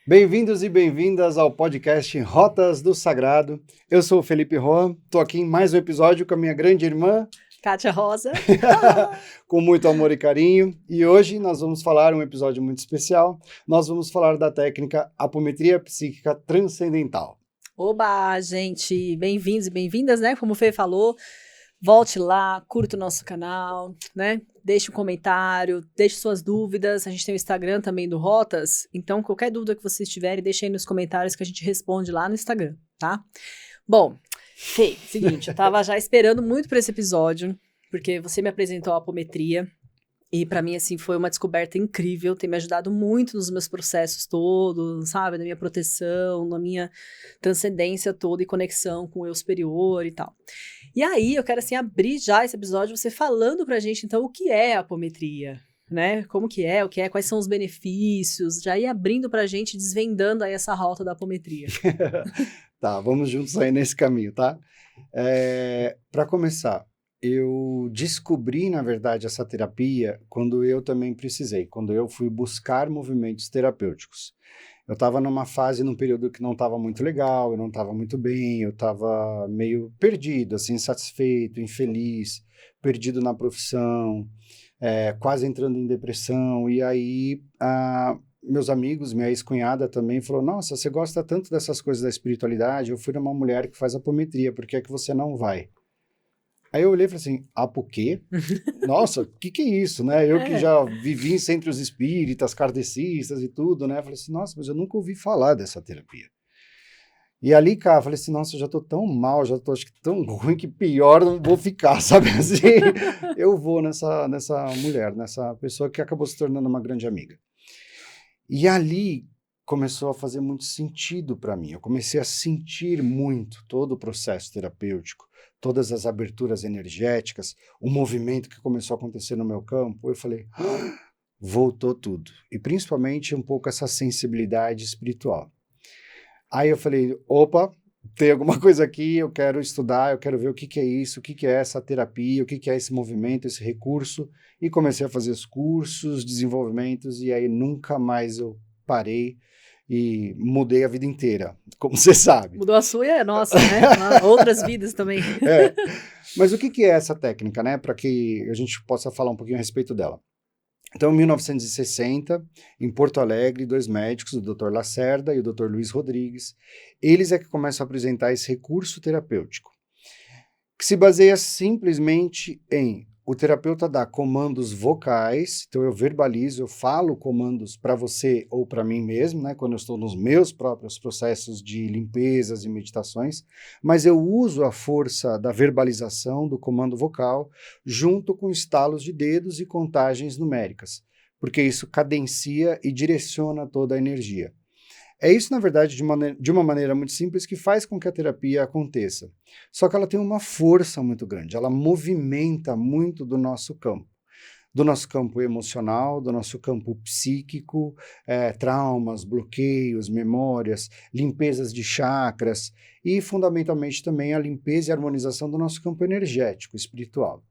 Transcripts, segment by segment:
Bem-vindos e bem-vindas ao podcast Rotas do Sagrado. Eu sou o Felipe Roa, estou aqui em mais um episódio com a minha grande irmã, Kátia Rosa. com muito amor e carinho. E hoje nós vamos falar um episódio muito especial. Nós vamos falar da técnica apometria psíquica transcendental. Oba, gente, bem-vindos e bem-vindas, né? Como o Fê falou, volte lá, curta o nosso canal, né? Deixe um comentário, deixe suas dúvidas. A gente tem o Instagram também do Rotas, então qualquer dúvida que vocês tiverem, deixe aí nos comentários que a gente responde lá no Instagram, tá? Bom, Fê, seguinte, eu tava já esperando muito por esse episódio, porque você me apresentou a apometria. E pra mim, assim, foi uma descoberta incrível, tem me ajudado muito nos meus processos todos, sabe? Na minha proteção, na minha transcendência toda e conexão com o eu superior e tal. E aí, eu quero, assim, abrir já esse episódio, você falando pra gente, então, o que é a apometria, né? Como que é, o que é, quais são os benefícios, já ir abrindo pra gente, desvendando aí essa rota da apometria. Tá, vamos juntos aí nesse caminho, tá? Para começar, eu descobri, na verdade, essa terapia quando eu também precisei, quando eu fui buscar movimentos terapêuticos. Eu estava numa fase, num período que não estava muito legal, eu não estava muito bem, eu estava meio perdido, assim, insatisfeito, infeliz, perdido na profissão, quase entrando em depressão, e aí meus amigos, minha ex-cunhada também falou, nossa, você gosta tanto dessas coisas da espiritualidade, eu fui numa mulher que faz apometria, por que é que você não vai? Aí eu olhei e falei assim, apo quê? Nossa, o que é isso, né? Eu que É, já vivi em centros espíritas, kardecistas e tudo, né? Falei assim, nossa, mas eu nunca ouvi falar dessa terapia. E ali, cara, eu falei assim, nossa, eu já tô tão mal, já tô acho que tão ruim que pior não vou ficar, sabe assim? Eu vou nessa mulher, nessa pessoa que acabou se tornando uma grande amiga. E ali começou a fazer muito sentido para mim. Eu comecei a sentir muito todo o processo terapêutico, todas as aberturas energéticas, o movimento que começou a acontecer no meu campo. Eu falei, voltou tudo. E principalmente um pouco essa sensibilidade espiritual. Aí eu falei, opa, tem alguma coisa aqui, eu quero estudar, eu quero ver o que é isso, o que é essa terapia, o que é esse movimento, esse recurso. E comecei a fazer os cursos, desenvolvimentos, e aí nunca mais eu parei e mudei a vida inteira, como você sabe. mudou a sua e a nossa, né? Outras vidas também. É. Mas o que é essa técnica, né? Para que a gente possa falar um pouquinho a respeito dela. Então, em 1960, em Porto Alegre, dois médicos, o Dr. Lacerda e o Dr. Luiz Rodrigues, eles é que começam a apresentar esse recurso terapêutico, que se baseia simplesmente em o terapeuta dá comandos vocais, então eu verbalizo, eu falo comandos para você ou para mim mesmo, né, quando eu estou nos meus próprios processos de limpezas e meditações, mas eu uso a força da verbalização, do comando vocal, junto com estalos de dedos e contagens numéricas, porque isso cadencia e direciona toda a energia. É isso, na verdade, de uma maneira muito simples, que faz com que a terapia aconteça. Só que ela tem uma força muito grande, ela movimenta muito do nosso campo emocional, do nosso campo psíquico, traumas, bloqueios, memórias, limpezas de chakras e, fundamentalmente, também a limpeza e harmonização do nosso campo energético, espiritual.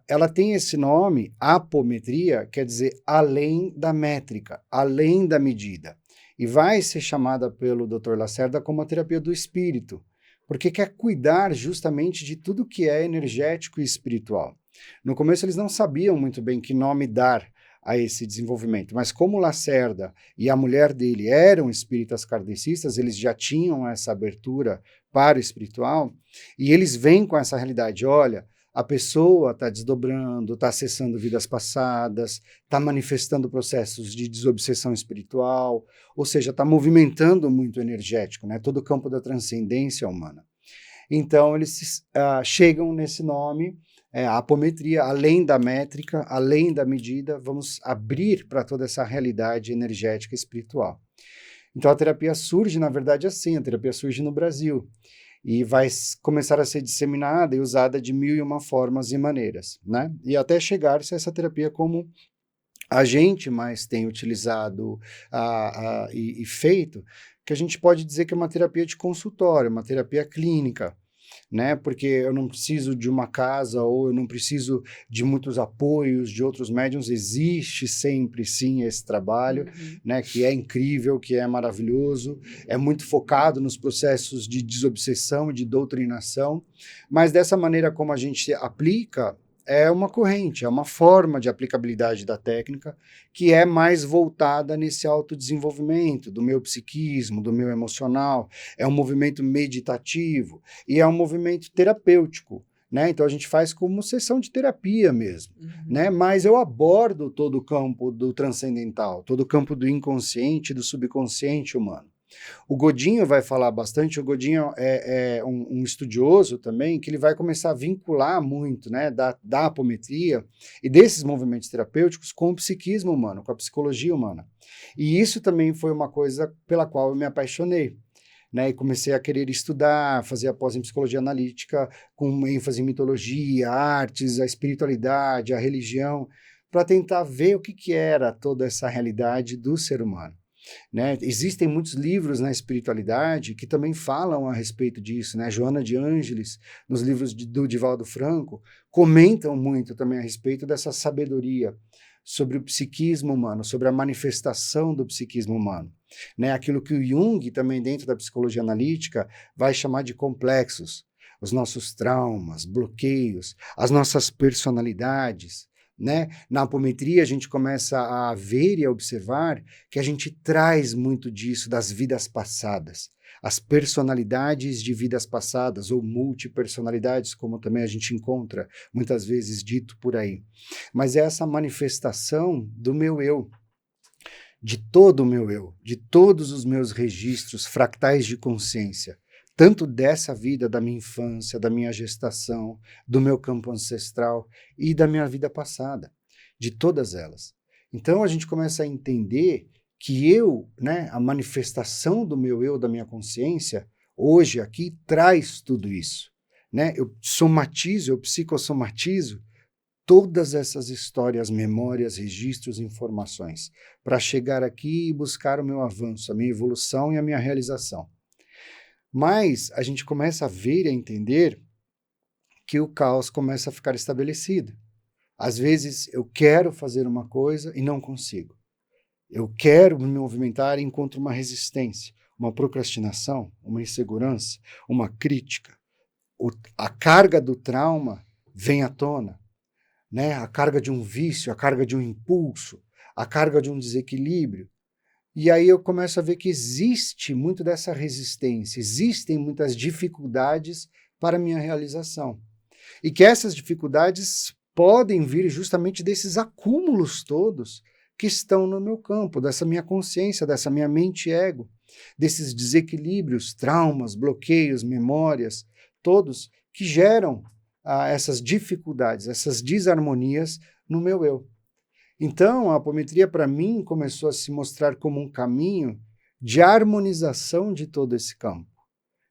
Ela tem esse nome, apometria, quer dizer além da métrica, além da medida. E vai ser chamada pelo Dr. Lacerda como a terapia do espírito, porque quer cuidar justamente de tudo que é energético e espiritual. No começo eles não sabiam muito bem que nome dar a esse desenvolvimento, mas como Lacerda e a mulher dele eram espíritas kardecistas, eles já tinham essa abertura para o espiritual, e eles vêm com essa realidade, olha, a pessoa está desdobrando, está acessando vidas passadas, está manifestando processos de desobsessão espiritual, ou seja, está movimentando muito energético, né? Todo o campo da transcendência humana. Então, eles chegam nesse nome, a apometria, além da métrica, além da medida, vamos abrir para toda essa realidade energética espiritual. Então, a terapia surge, na verdade, assim, a terapia surge no Brasil e vai começar a ser disseminada e usada de mil e uma formas e maneiras, né? E até chegar-se a essa terapia como a gente mais tem utilizado e feito, que a gente pode dizer que é uma terapia de consultório, uma terapia clínica, né? Porque eu não preciso de uma casa ou eu não preciso de muitos apoios de outros médiums. Existe sempre, sim, esse trabalho, né? Que é incrível, que é maravilhoso, é muito focado nos processos de desobsessão e de doutrinação, mas dessa maneira como a gente aplica, é uma corrente, é uma forma de aplicabilidade da técnica que é mais voltada nesse autodesenvolvimento do meu psiquismo, do meu emocional, é um movimento meditativo e é um movimento terapêutico, né? Então a gente faz como sessão de terapia mesmo, né? Mas eu abordo todo o campo do transcendental, todo o campo do inconsciente, do subconsciente humano. O Godinho vai falar bastante, o Godinho é um estudioso também, que ele vai começar a vincular muito, né, da apometria e desses movimentos terapêuticos com o psiquismo humano, com a psicologia humana. E isso também foi uma coisa pela qual eu me apaixonei, né, e comecei a querer estudar, fazer a pós em psicologia analítica, com ênfase em mitologia, artes, a espiritualidade, a religião, para tentar ver o que era toda essa realidade do ser humano. Né? Existem muitos livros na espiritualidade que também falam a respeito disso, né? Joana de Ângeles, nos livros do Divaldo Franco, comentam muito também a respeito dessa sabedoria sobre o psiquismo humano, sobre a manifestação do psiquismo humano. Né? Aquilo que o Jung, também dentro da psicologia analítica, vai chamar de complexos, os nossos traumas, bloqueios, as nossas personalidades. Né? Na apometria, a gente começa a ver e a observar que a gente traz muito disso das vidas passadas, as personalidades de vidas passadas, ou multipersonalidades, como também a gente encontra muitas vezes dito por aí. Mas é essa manifestação do meu eu, de todo o meu eu, de todos os meus registros fractais de consciência, tanto dessa vida, da minha infância, da minha gestação, do meu campo ancestral e da minha vida passada, de todas elas. Então a gente começa a entender que eu, né, a manifestação do meu eu, da minha consciência, hoje aqui traz tudo isso. Né? Eu somatizo, eu psicossomatizo todas essas histórias, memórias, registros, informações, para chegar aqui e buscar o meu avanço, a minha evolução e a minha realização. Mas a gente começa a ver e a entender que o caos começa a ficar estabelecido. Às vezes eu quero fazer uma coisa e não consigo. Eu quero me movimentar e encontro uma resistência, uma procrastinação, uma insegurança, uma crítica. A carga do trauma vem à tona, né? A carga de um vício, a carga de um impulso, a carga de um desequilíbrio. E aí eu começo a ver que existe muito dessa resistência, existem muitas dificuldades para a minha realização. E que essas dificuldades podem vir justamente desses acúmulos todos que estão no meu campo, dessa minha consciência, dessa minha mente ego, desses desequilíbrios, traumas, bloqueios, memórias, todos que geram essas dificuldades, essas desarmonias no meu eu. Então, a apometria, para mim, começou a se mostrar como um caminho de harmonização de todo esse campo,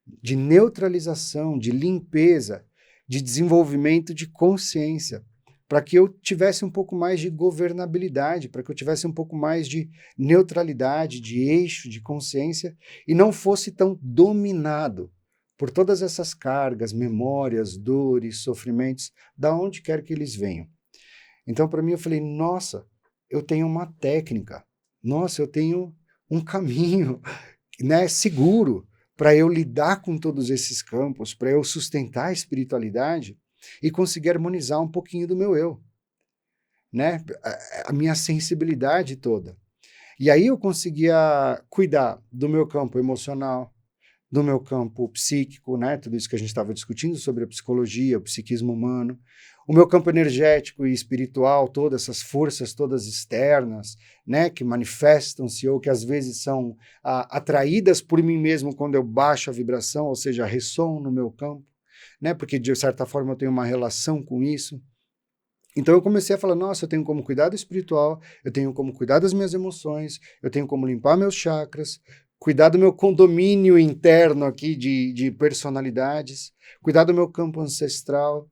de neutralização, de limpeza, de desenvolvimento de consciência, para que eu tivesse um pouco mais de governabilidade, para que eu tivesse um pouco mais de neutralidade, de eixo, de consciência, e não fosse tão dominado por todas essas cargas, memórias, dores, sofrimentos, da onde quer que eles venham. Então, para mim, eu falei, nossa, eu tenho uma técnica, nossa, eu tenho um caminho, né, seguro para eu lidar com todos esses campos, para eu sustentar a espiritualidade e conseguir harmonizar um pouquinho do meu eu, né, a minha sensibilidade toda. E aí eu conseguia cuidar do meu campo emocional, do meu campo psíquico, né? Tudo isso que a gente estava discutindo sobre a psicologia, o psiquismo humano, o meu campo energético e espiritual, todas essas forças todas externas, né? Que manifestam-se ou que às vezes são atraídas por mim mesmo quando eu baixo a vibração, ou seja, ressoam no meu campo, né? Porque de certa forma eu tenho uma relação com isso. Então eu comecei a falar, nossa, eu tenho como cuidar do espiritual, eu tenho como cuidar das minhas emoções, eu tenho como limpar meus chakras, cuidar do meu condomínio interno aqui de personalidades, cuidar do meu campo ancestral,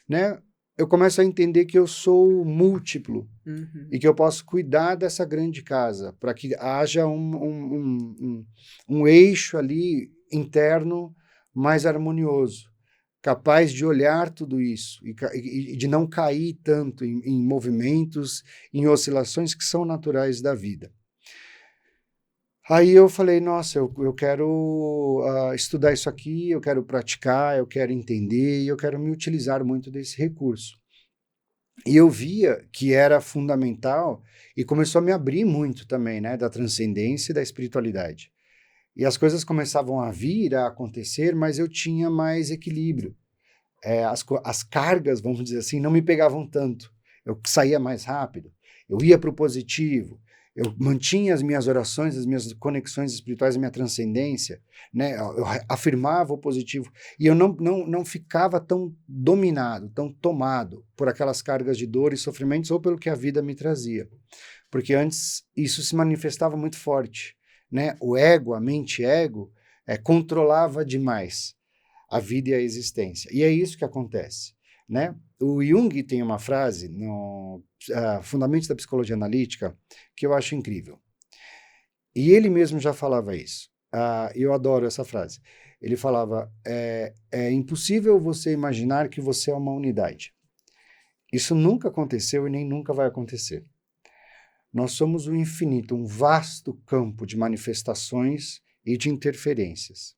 né? Eu começo a entender que eu sou múltiplo e que eu posso cuidar dessa grande casa para que haja um eixo ali interno mais harmonioso, capaz de olhar tudo isso e de não cair tanto em movimentos, em oscilações que são naturais da vida. Aí eu falei, nossa, eu quero estudar isso aqui, eu quero praticar, eu quero entender e eu quero me utilizar muito desse recurso. E eu via que era fundamental e começou a me abrir muito também, né, da transcendência e da espiritualidade. E as coisas começavam a vir, a acontecer, mas eu tinha mais equilíbrio. As cargas, vamos dizer assim, não me pegavam tanto. Eu saía mais rápido, eu ia para o positivo, eu mantinha as minhas orações, as minhas conexões espirituais, a minha transcendência, né? Eu afirmava o positivo, e eu não ficava tão dominado, tão tomado por aquelas cargas de dor e sofrimentos ou pelo que a vida me trazia. Porque antes isso se manifestava muito forte, né? O ego, a mente ego, controlava demais a vida e a existência. E é isso que acontece, né? O Jung tem uma frase no Fundamentos da Psicologia Analítica que eu acho incrível. E ele mesmo já falava isso. Eu adoro essa frase. Ele falava, é impossível você imaginar que você é uma unidade. Isso nunca aconteceu e nem nunca vai acontecer. Nós somos o infinito, um vasto campo de manifestações e de interferências.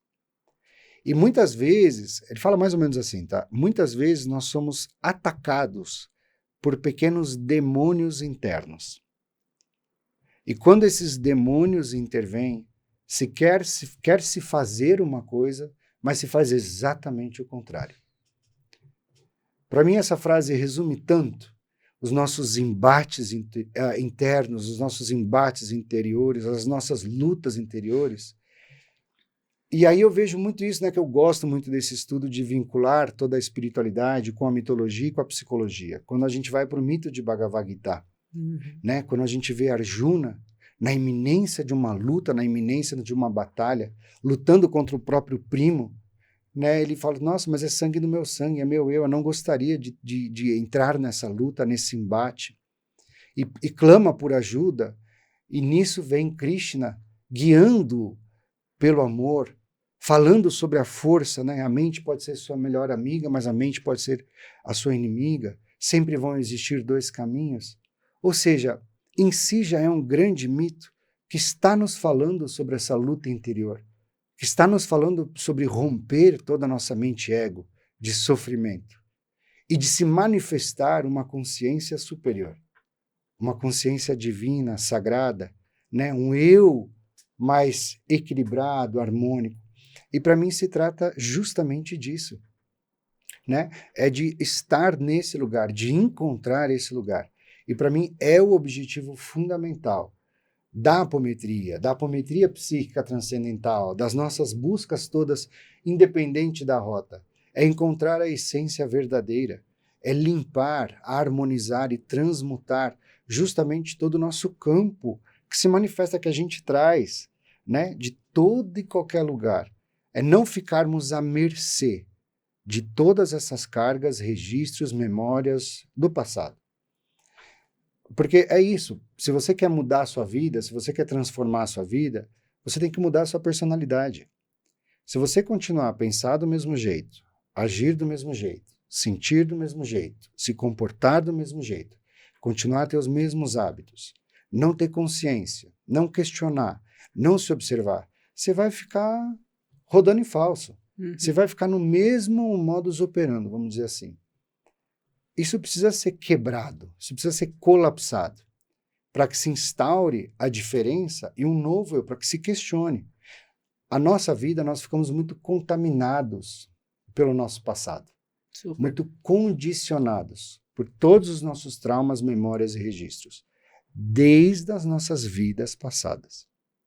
E muitas vezes, ele fala mais ou menos assim, tá? Muitas vezes nós somos atacados por pequenos demônios internos. E quando esses demônios intervêm, quer se fazer uma coisa, mas se faz exatamente o contrário. Para mim, essa frase resume tanto os nossos embates internos, os nossos embates interiores, as nossas lutas interiores. E aí eu vejo muito isso, né, que eu gosto muito desse estudo de vincular toda a espiritualidade com a mitologia e com a psicologia. Quando a gente vai para o mito de Bhagavad Gita, né, quando a gente vê Arjuna na iminência de uma luta, na iminência de uma batalha, lutando contra o próprio primo, né, ele fala, nossa, mas é sangue do meu sangue, é meu eu não gostaria de entrar nessa luta, nesse embate. E clama por ajuda, e nisso vem Krishna guiando pelo amor, falando sobre a força, né? A mente pode ser sua melhor amiga, mas a mente pode ser a sua inimiga. Sempre vão existir dois caminhos. Ou seja, em si já é um grande mito que está nos falando sobre essa luta interior, que está nos falando sobre romper toda a nossa mente ego de sofrimento e de se manifestar uma consciência superior, uma consciência divina, sagrada, né? Um eu mais equilibrado, harmônico. E para mim se trata justamente disso, né? É de estar nesse lugar, de encontrar esse lugar. E para mim é o objetivo fundamental da apometria psíquica transcendental, das nossas buscas todas, independente da rota. É encontrar a essência verdadeira, é limpar, harmonizar e transmutar justamente todo o nosso campo que se manifesta, que a gente traz, né, de todo e qualquer lugar. É não ficarmos à mercê de todas essas cargas, registros, memórias do passado. Porque é isso, se você quer mudar a sua vida, se você quer transformar a sua vida, você tem que mudar a sua personalidade. Se você continuar a pensar do mesmo jeito, agir do mesmo jeito, sentir do mesmo jeito, se comportar do mesmo jeito, continuar a ter os mesmos hábitos, não ter consciência, não questionar, não se observar, você vai ficar rodando em falso. Você vai ficar no mesmo modus operandi, vamos dizer assim. Isso precisa ser quebrado, isso precisa ser colapsado, para que se instaure a diferença e um novo eu, para que se questione. A nossa vida, nós ficamos muito contaminados pelo nosso passado. Super. Muito condicionados por todos os nossos traumas, memórias e registros, desde as nossas vidas passadas.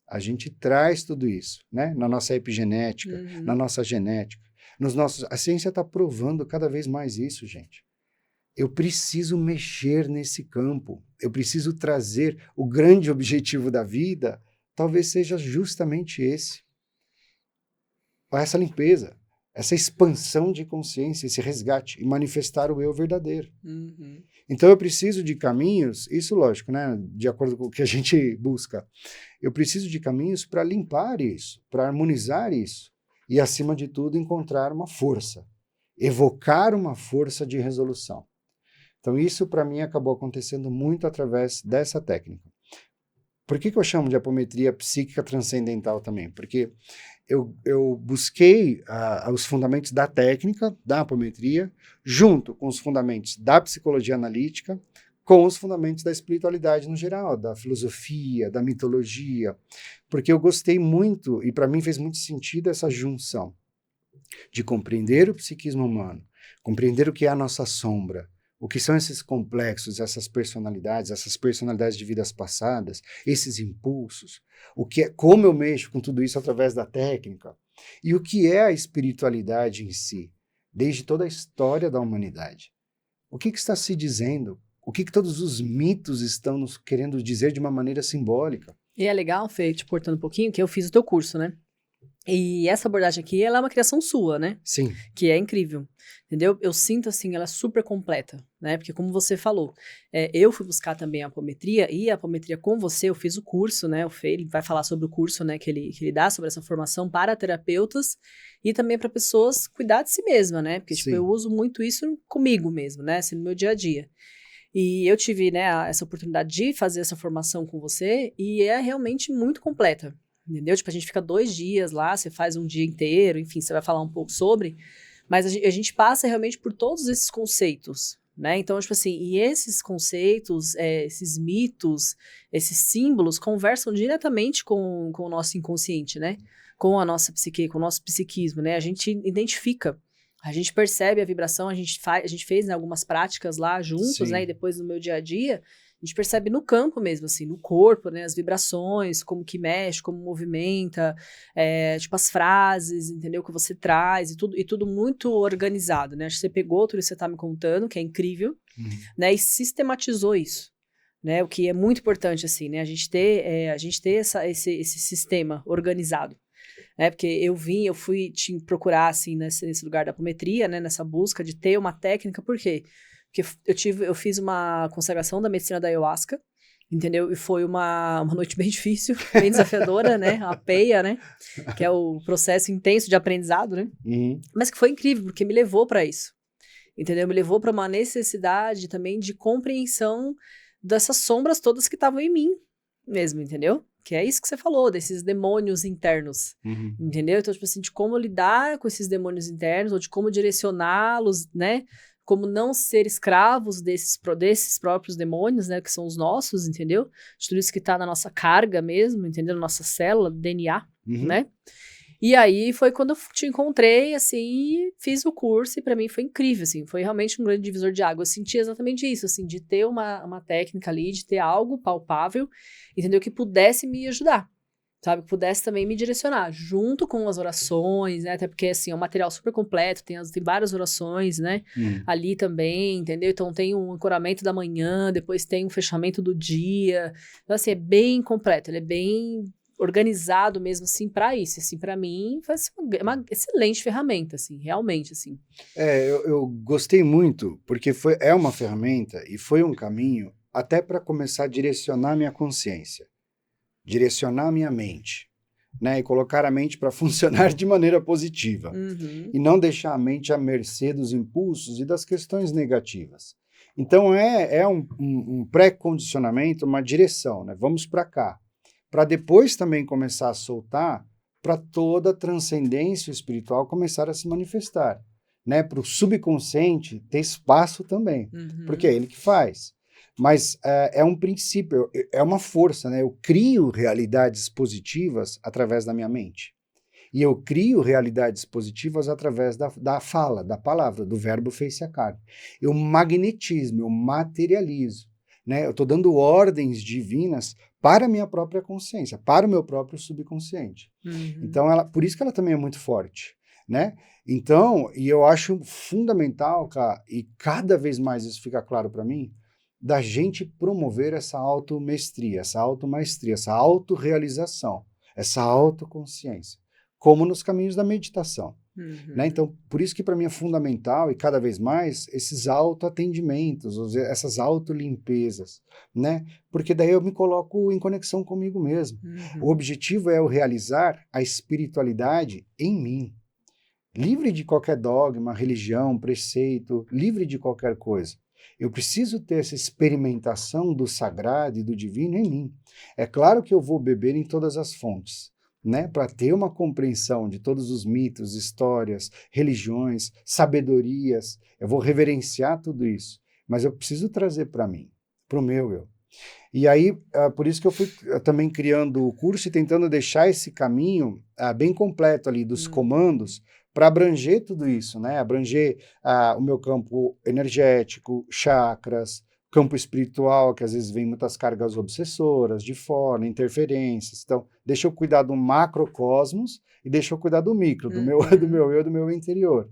A gente traz tudo isso, né? Na nossa epigenética, na nossa genética. A ciência está provando cada vez mais isso, gente. Eu preciso mexer nesse campo. Eu preciso trazer o grande objetivo da vida, talvez seja justamente esse. Essa limpeza, essa expansão de consciência, esse resgate e manifestar o eu verdadeiro. Então eu preciso de caminhos, isso lógico, né? De acordo com o que a gente busca. Eu preciso de caminhos para limpar isso, para harmonizar isso. E, acima de tudo, encontrar uma força. evocar uma força de resolução. Então, isso para mim acabou acontecendo muito através dessa técnica. Por que eu chamo de apometria psíquica transcendental também? Porque eu busquei os fundamentos da técnica, da apometria, junto com os fundamentos da psicologia analítica, com os fundamentos da espiritualidade no geral, da filosofia, da mitologia, porque eu gostei muito, e para mim fez muito sentido essa junção de compreender o psiquismo humano, compreender o que é a nossa sombra, o que são esses complexos, essas personalidades de vidas passadas, esses impulsos, o que é, como eu mexo com tudo isso através da técnica, e o que é a espiritualidade em si, desde toda a história da humanidade. O que está se dizendo? O que todos os mitos estão nos querendo dizer de uma maneira simbólica? E é legal, Fê, te cortando um pouquinho, que eu fiz o teu curso, né? E essa abordagem aqui, ela é uma criação sua, né? Sim. Que é incrível, entendeu? Eu sinto, assim, ela é super completa, né? Porque como você falou, eu fui buscar também a apometria, e a apometria com você, eu fiz o curso, né? O Fê, ele vai falar sobre o curso, né? Que ele dá sobre essa formação para terapeutas e também para pessoas cuidar de si mesma, né? Porque, tipo, Sim. eu uso muito isso comigo mesmo, né? Assim, no meu dia a dia. E eu tive, né, essa oportunidade de fazer essa formação com você, e é realmente muito completa. Entendeu? Tipo, a gente fica 2 dias lá, você faz um dia inteiro, enfim, você vai falar um pouco sobre, mas a gente passa realmente por todos esses conceitos, né? Então, tipo assim, e esses conceitos, esses mitos, esses símbolos conversam diretamente com o nosso inconsciente, né? Com a nossa psique, com o nosso psiquismo, né? A gente identifica, a gente percebe a vibração, a gente fez, né, algumas práticas lá juntos, Sim. né? E depois no meu dia a dia, a gente percebe no campo mesmo, assim, no corpo, né, as vibrações, como que mexe, como movimenta, tipo as frases, entendeu, que você traz, e tudo muito organizado, né, acho que você pegou tudo isso que você tá me contando, que é incrível, né, e sistematizou isso, né, o que é muito importante, assim, né, a gente ter esse sistema organizado. Né, porque eu fui te procurar, assim, nesse lugar da apometria, né, nessa busca de ter uma técnica, por quê? Porque eu fiz uma consagração da medicina da ayahuasca, entendeu? E foi uma noite bem difícil, bem desafiadora, né? A peia, né? Que é o processo intenso de aprendizado, né? Uhum. Mas que foi incrível, porque me levou para isso, entendeu? Me levou para uma necessidade também de compreensão dessas sombras todas que estavam em mim mesmo, entendeu? Que é isso que você falou, desses demônios internos, Uhum. entendeu? Então, tipo assim, de como lidar com esses demônios internos, ou de como direcioná-los, né? Como não ser escravos desses próprios demônios, né? Que são os nossos, entendeu? De tudo isso que tá na nossa carga mesmo, entendeu? Na nossa célula, DNA, Uhum. né? E aí foi quando eu te encontrei, assim, fiz o curso e pra mim foi incrível, assim, foi realmente um grande divisor de água. Eu senti exatamente isso, assim, de ter uma técnica ali, de ter algo palpável, entendeu? Que pudesse me ajudar, sabe? Que pudesse também me direcionar, junto com as orações, né? Até porque, assim, é um material super completo, tem várias orações, né? Uhum. Ali também, entendeu? Então tem um ancoramento da manhã, depois tem um fechamento do dia. Então, assim, é bem completo, ele é bem organizado mesmo, assim, para isso. Assim, para mim, vai ser uma excelente ferramenta, assim, realmente, assim. Eu gostei muito, porque é uma ferramenta e foi um caminho até para começar a direcionar minha consciência, direcionar minha mente, né? E colocar a mente para funcionar de maneira positiva. Uhum. E não deixar a mente à mercê dos impulsos e das questões negativas. Então, é um pré-condicionamento, uma direção, né? Vamos para cá. Para depois também começar a soltar, para toda a transcendência espiritual começar a se manifestar. Né? Para o subconsciente ter espaço também, porque é ele que faz. Mas é um princípio, é uma força, né? Eu crio realidades positivas através da minha mente. E eu crio realidades positivas através da fala, da palavra, do verbo fez-se a carne. Eu magnetizo, eu materializo. Né? Eu estou dando ordens divinas para a minha própria consciência, para o meu próprio subconsciente. Então, por isso que ela também é muito forte. Né? Então, e eu acho fundamental, cara, e cada vez mais isso fica claro para mim, da gente promover essa automestria, essa automaestria, essa autorrealização, essa autoconsciência, como nos caminhos da meditação. Né? Então, por isso que para mim é fundamental, e cada vez mais, esses autoatendimentos, essas autolimpezas, né? Porque daí eu me coloco em conexão comigo mesmo. O objetivo é eu realizar a espiritualidade em mim. livre de qualquer dogma, religião, preceito, livre de qualquer coisa. Eu preciso ter essa experimentação do sagrado e do divino em mim. É claro que eu vou beber em todas as fontes, né, para ter uma compreensão de todos os mitos, histórias, religiões, sabedorias. Eu vou reverenciar tudo isso, mas eu preciso trazer para mim, para o meu eu. E aí, por isso que eu fui também criando o curso e tentando deixar esse caminho bem completo ali dos comandos para abranger tudo isso, né? Abranger o meu campo energético, chakras, campo espiritual, que às vezes vem muitas cargas obsessoras de fora, interferências. Então, deixa eu cuidar do macrocosmos e deixa eu cuidar do micro, do meu eu, do meu interior.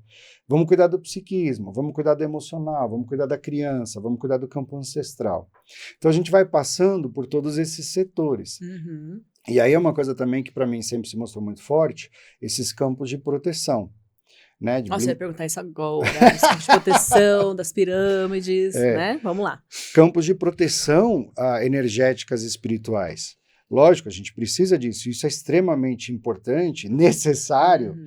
Vamos cuidar do psiquismo, vamos cuidar do emocional, vamos cuidar da criança, vamos cuidar do campo ancestral. Então, a gente vai passando por todos esses setores. E aí é uma coisa também que para mim sempre se mostrou muito forte, esses campos de proteção. Né, Nossa, eu ia perguntar isso agora, os campos de proteção, das pirâmides, né? Vamos lá. Campos de proteção energéticas e espirituais. Lógico, a gente precisa disso, isso é extremamente importante, necessário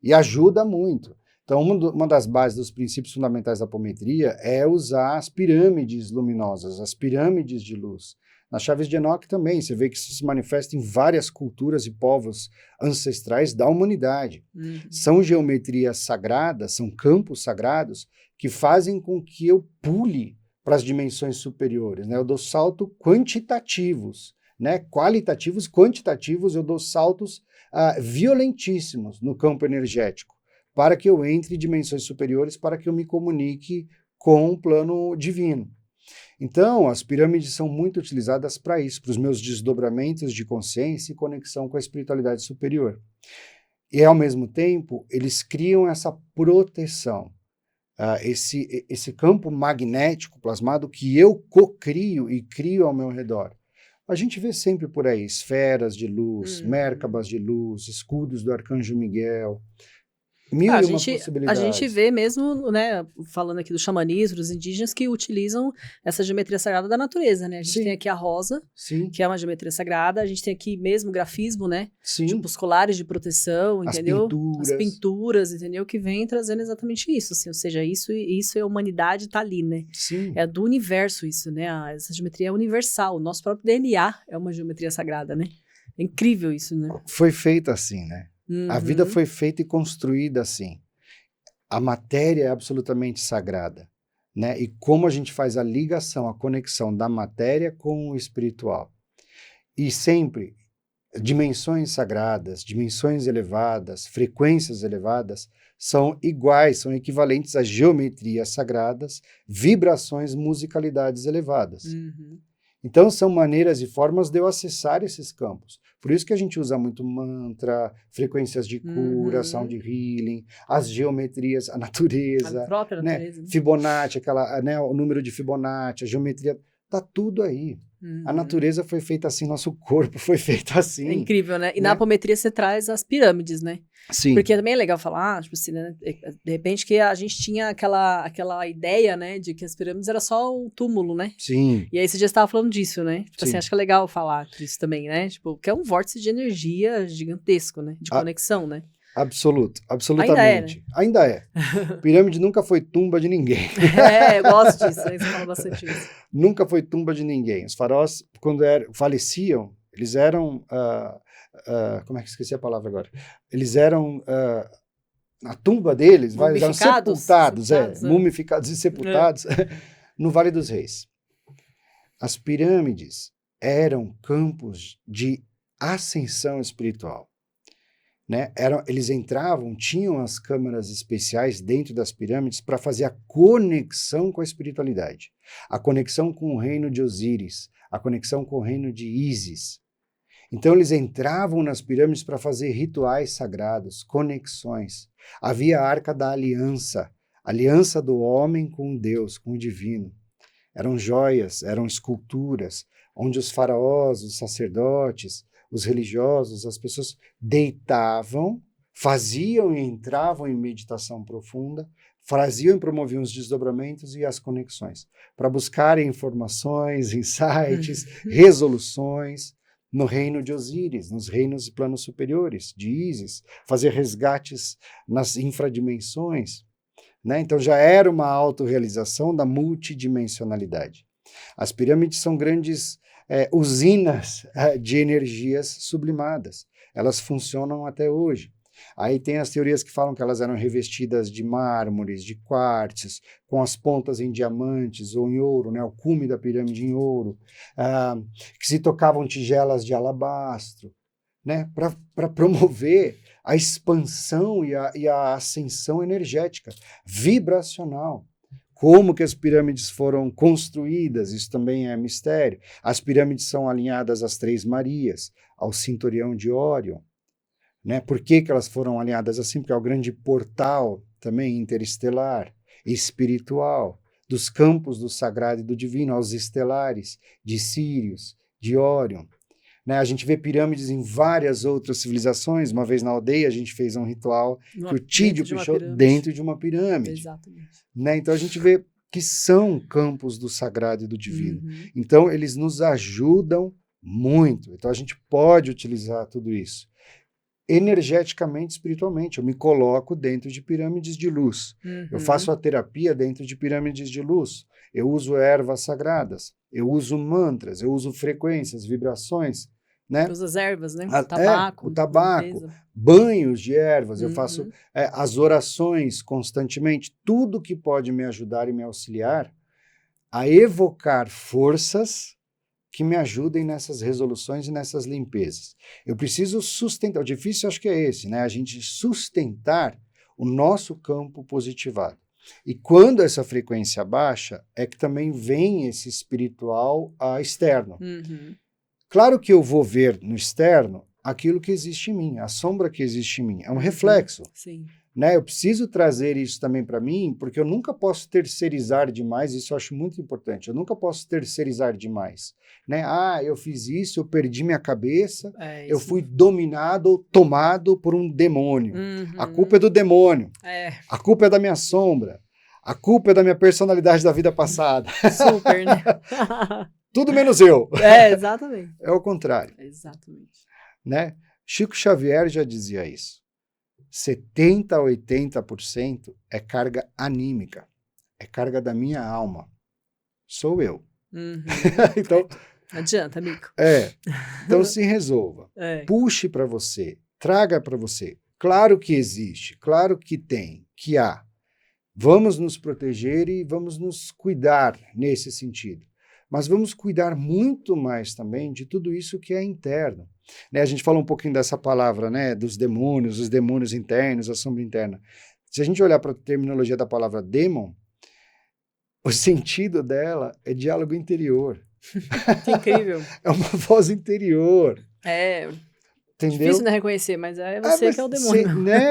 e ajuda muito. Então, uma das bases dos princípios fundamentais da apometria é usar as pirâmides luminosas, as pirâmides de luz. Nas chaves de Enoque também, você vê que isso se manifesta em várias culturas e povos ancestrais da humanidade. São geometrias sagradas, são campos sagrados que fazem com que eu pule para as dimensões superiores, né? Eu dou saltos quantitativos, né? Qualitativos, quantitativos, eu dou saltos violentíssimos no campo energético, para que eu entre em dimensões superiores, para que eu me comunique com o plano divino. Então, as pirâmides são muito utilizadas para isso, para os meus desdobramentos de consciência e conexão com a espiritualidade superior. E, ao mesmo tempo, eles criam essa proteção, esse campo magnético plasmado que eu cocrio e crio ao meu redor. A gente vê sempre por aí esferas de luz, Merkabas de luz, escudos do Arcanjo Miguel. Mil e uma possibilidades. A gente vê mesmo, né, falando aqui do xamanismo, dos indígenas, que utilizam essa geometria sagrada da natureza, né? A gente tem aqui a rosa, que é uma geometria sagrada, a gente tem aqui mesmo o grafismo, né? Tipo, os colares de proteção, entendeu? As pinturas, entendeu? Que vem trazendo exatamente isso, assim, ou seja, isso é a humanidade tá ali, né? É do universo isso, né? Essa geometria é universal, o nosso próprio DNA é uma geometria sagrada, né? É incrível isso, né? Foi feita assim, né? A vida foi feita e construída assim. A matéria é absolutamente sagrada, né? E como a gente faz a ligação, a conexão da matéria com o espiritual. E sempre dimensões sagradas, dimensões elevadas, frequências elevadas são iguais, são equivalentes a geometrias sagradas, vibrações, musicalidades elevadas. Então, são maneiras e formas de eu acessar esses campos. Por isso que a gente usa muito mantra, frequências de cura, sound healing, as geometrias, a natureza, a própria natureza, né? Fibonacci, né, o número de Fibonacci, a geometria, tá tudo aí. A natureza foi feita assim, nosso corpo foi feito assim. É incrível, né? E na apometria você traz as pirâmides, né? Sim. Porque também é legal falar, tipo assim, né? De repente que a gente tinha aquela ideia, né? De que as pirâmides era só um túmulo, né? Sim. E aí você já estava falando disso, né? Tipo assim, acho que é legal falar disso também, né? Tipo, que é um vórtice de energia gigantesco, né? De conexão, né? Absolutamente. Ainda é. Pirâmide nunca foi tumba de ninguém. Eu gosto disso, né? Você fala bastante disso. Nunca foi tumba de ninguém. Os faraós, quando faleciam, eles eram... como é que esqueci a palavra agora? Eles eram... a tumba deles, eram sepultados, mumificados e sepultados no Vale dos Reis. As pirâmides eram campos de ascensão espiritual. Né? Eles entravam, tinham as câmaras especiais dentro das pirâmides para fazer a conexão com a espiritualidade, a conexão com o reino de Osíris, a conexão com o reino de Ísis. Então eles entravam nas pirâmides para fazer rituais sagrados, conexões. Havia a Arca da Aliança, aliança do homem com Deus, com o divino. Eram joias, eram esculturas, onde os faraós, os sacerdotes, os religiosos, as pessoas deitavam, faziam e entravam em meditação profunda, faziam e promoviam os desdobramentos e as conexões, para buscarem informações, insights, resoluções, no reino de Osíris, nos reinos e planos superiores de Ísis, fazer resgates nas infradimensões, né? Então já era uma autorrealização da multidimensionalidade. As pirâmides são grandes usinas de energias sublimadas. Elas funcionam até hoje. Aí tem as teorias que falam que elas eram revestidas de mármores, de quartzes, com as pontas em diamantes ou em ouro, né? O cume da pirâmide em ouro, que se tocavam tigelas de alabastro, né? Para promover a expansão e a ascensão energética, vibracional. Como que as pirâmides foram construídas, isso também é mistério. As pirâmides são alinhadas às Três Marias, ao cinturão de Órion. Né? Por que elas foram alinhadas assim? Porque é o grande portal também interestelar, espiritual, dos campos do sagrado e do divino, aos estelares, de Sírius, de Órion. Né? A gente vê pirâmides em várias outras civilizações. Uma vez na aldeia a gente fez um ritual que o Tídio puxou dentro de uma pirâmide. Exatamente. Né? Então a gente vê que são campos do sagrado e do divino. Então eles nos ajudam muito. Então a gente pode utilizar tudo isso. Energeticamente, espiritualmente. Eu me coloco dentro de pirâmides de luz. Eu faço a terapia dentro de pirâmides de luz. Eu uso ervas sagradas. Eu uso mantras. Eu uso frequências, vibrações. Né? Usa as ervas, né? O tabaco. O tabaco. Banhos de ervas. Eu faço as orações constantemente. Tudo que pode me ajudar e me auxiliar a evocar forças que me ajudem nessas resoluções e nessas limpezas. Eu preciso sustentar, o difícil acho que é esse, né? A gente sustentar o nosso campo positivado. E quando essa frequência baixa, é que também vem esse espiritual externo. Claro que eu vou ver no externo aquilo que existe em mim, a sombra que existe em mim, é um reflexo. Sim. Né? Eu preciso trazer isso também para mim, porque eu nunca posso terceirizar demais, isso eu acho muito importante, eu nunca posso terceirizar demais. Né? Eu fiz isso, eu perdi minha cabeça, eu fui dominado ou tomado por um demônio. A culpa é do demônio, a culpa é da minha sombra, a culpa é da minha personalidade da vida passada. Super, né? Tudo menos eu. Exatamente. É o contrário. Exatamente. Né? Chico Xavier já dizia isso. 70% a 80% é carga anímica, é carga da minha alma. Sou eu. Então, não adianta, amigo. Então se resolva. Puxe para você, traga para você. Claro que existe, claro que tem, que há. Vamos nos proteger e vamos nos cuidar nesse sentido. Mas vamos cuidar muito mais também de tudo isso que é interno. Né, a gente falou um pouquinho dessa palavra, né, dos demônios, os demônios internos, a sombra interna. Se a gente olhar para a terminologia da palavra demon, o sentido dela é diálogo interior. Que incrível. É uma voz interior. Entendeu? Difícil de reconhecer, mas é você que é o demônio.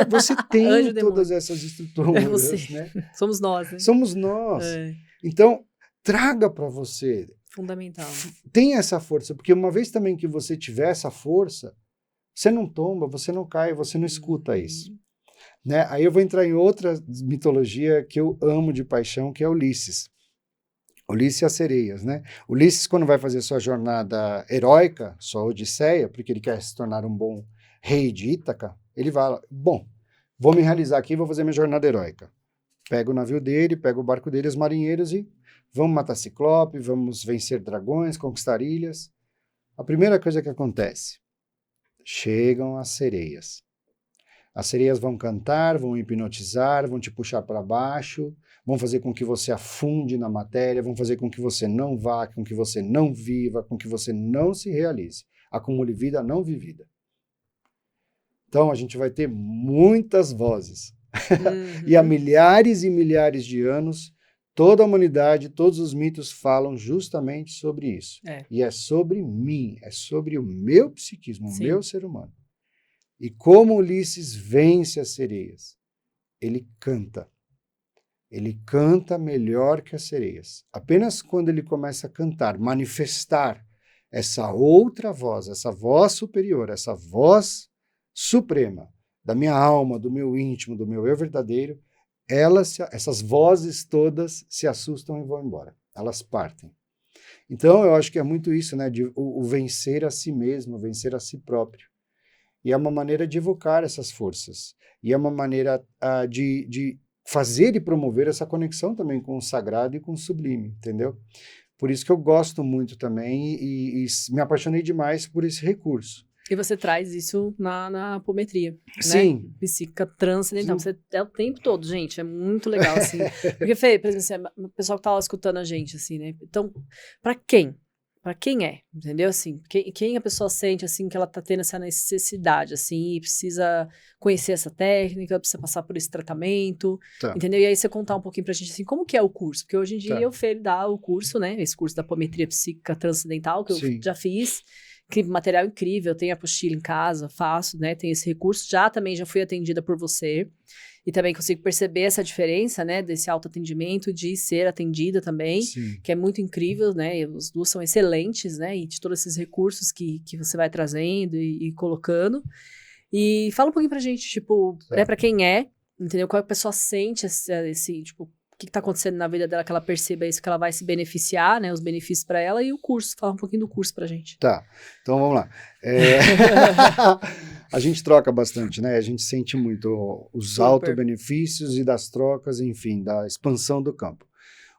Você tem todas essas estruturas. É você. Né? Somos nós. Né? Somos nós. Então, traga para você. Fundamental. Tem essa força, porque uma vez também que você tiver essa força, você não tomba, você não cai, você não escuta isso. Né? Aí eu vou entrar em outra mitologia que eu amo de paixão, que é Ulisses. Ulisses e as sereias, né? Ulisses, quando vai fazer sua jornada heróica, sua odisseia, porque ele quer se tornar um bom rei de Ítaca, ele fala, bom, vou me realizar aqui, vou fazer minha jornada heróica. Pega o navio dele, pega o barco dele, os marinheiros e vamos matar Ciclope, vamos vencer dragões, conquistar ilhas. A primeira coisa que acontece, chegam as sereias. As sereias vão cantar, vão hipnotizar, vão te puxar para baixo, vão fazer com que você afunde na matéria, vão fazer com que você não vá, com que você não viva, com que você não se realize. Acumule vida não vivida. Então, a gente vai ter muitas vozes. E há milhares e milhares de anos, toda a humanidade, todos os mitos falam justamente sobre isso. E é sobre mim, é sobre o meu psiquismo, o meu ser humano. E como Ulisses vence as sereias? Ele canta. Ele canta melhor que as sereias. Apenas quando ele começa a cantar, manifestar essa outra voz, essa voz superior, essa voz suprema da minha alma, do meu íntimo, do meu eu verdadeiro, essas vozes todas se assustam e vão embora. Elas partem. Então, eu acho que é muito isso, né? O vencer a si mesmo, vencer a si próprio. E é uma maneira de evocar essas forças. E é uma maneira de fazer e promover essa conexão também com o sagrado e com o sublime, entendeu? Por isso que eu gosto muito também e me apaixonei demais por esse recurso. E você traz isso na apometria, né? Sim. Psíquica transcendental. Sim. Você é o tempo todo, gente. É muito legal, assim. Porque, Fê, por exemplo, assim, o pessoal que tá lá escutando a gente, assim, né? Então, pra quem? Pra quem é? Entendeu? Assim, quem a pessoa sente, assim, que ela tá tendo essa necessidade, assim, e precisa conhecer essa técnica, precisa passar por esse tratamento, Tá. entendeu? E aí você contar um pouquinho pra gente, assim, como que é o curso? Porque hoje em dia Tá. o Fê dá o curso, né? Esse curso da apometria psíquica transcendental, que eu Sim. já fiz. Que material incrível, tenho apostila em casa, faço, né, tenho esse recurso, também já fui atendida por você, e também consigo perceber essa diferença, né, desse autoatendimento, de ser atendida também, Sim. que é muito incrível, né, e os duas são excelentes, né, e de todos esses recursos que você vai trazendo e colocando, e fala um pouquinho pra gente, tipo, né, pra quem é, entendeu, qual a pessoa sente esse tipo, o que tá acontecendo na vida dela, que ela perceba isso, que ela vai se beneficiar, né, os benefícios pra ela, e o curso, fala um pouquinho do curso pra gente. Tá, então vamos lá. A gente troca bastante, né? A gente sente muito os Super. auto-benefícios e das trocas, enfim, da expansão do campo.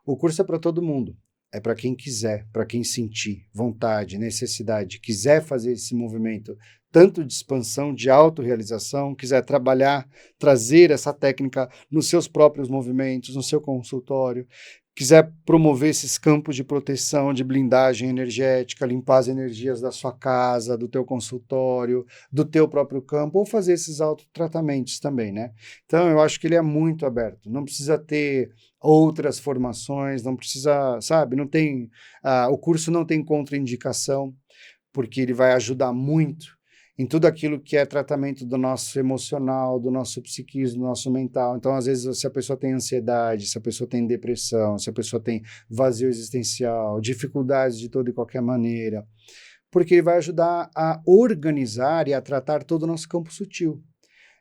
O curso é para todo mundo, é para quem quiser, para quem sentir vontade, necessidade, quiser fazer esse movimento, tanto de expansão, de autorrealização, quiser trabalhar, trazer essa técnica nos seus próprios movimentos, no seu consultório, quiser promover esses campos de proteção, de blindagem energética, limpar as energias da sua casa, do teu consultório, do teu próprio campo, ou fazer esses autotratamentos também, né? Então, eu acho que ele é muito aberto, não precisa ter outras formações, não precisa, sabe, não tem, o curso não tem contraindicação, porque ele vai ajudar muito em tudo aquilo que é tratamento do nosso emocional, do nosso psiquismo, do nosso mental. Então, às vezes, se a pessoa tem ansiedade, se a pessoa tem depressão, se a pessoa tem vazio existencial, dificuldades de toda e qualquer maneira, porque ele vai ajudar a organizar e a tratar todo o nosso campo sutil.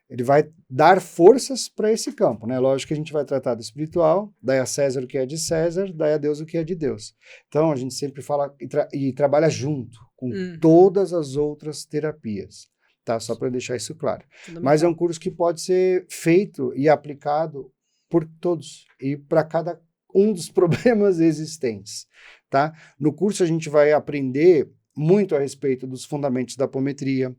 Ele vai dar forças para esse campo, né? Lógico que a gente vai tratar do espiritual, daí a César o que é de César, daí a Deus o que é de Deus. Então, a gente sempre fala e trabalha junto com todas as outras terapias, tá? Só para deixar isso claro. Mas é um curso que pode ser feito e aplicado por todos e para cada um dos problemas existentes, tá? No curso a gente vai aprender muito a respeito dos fundamentos da apometria,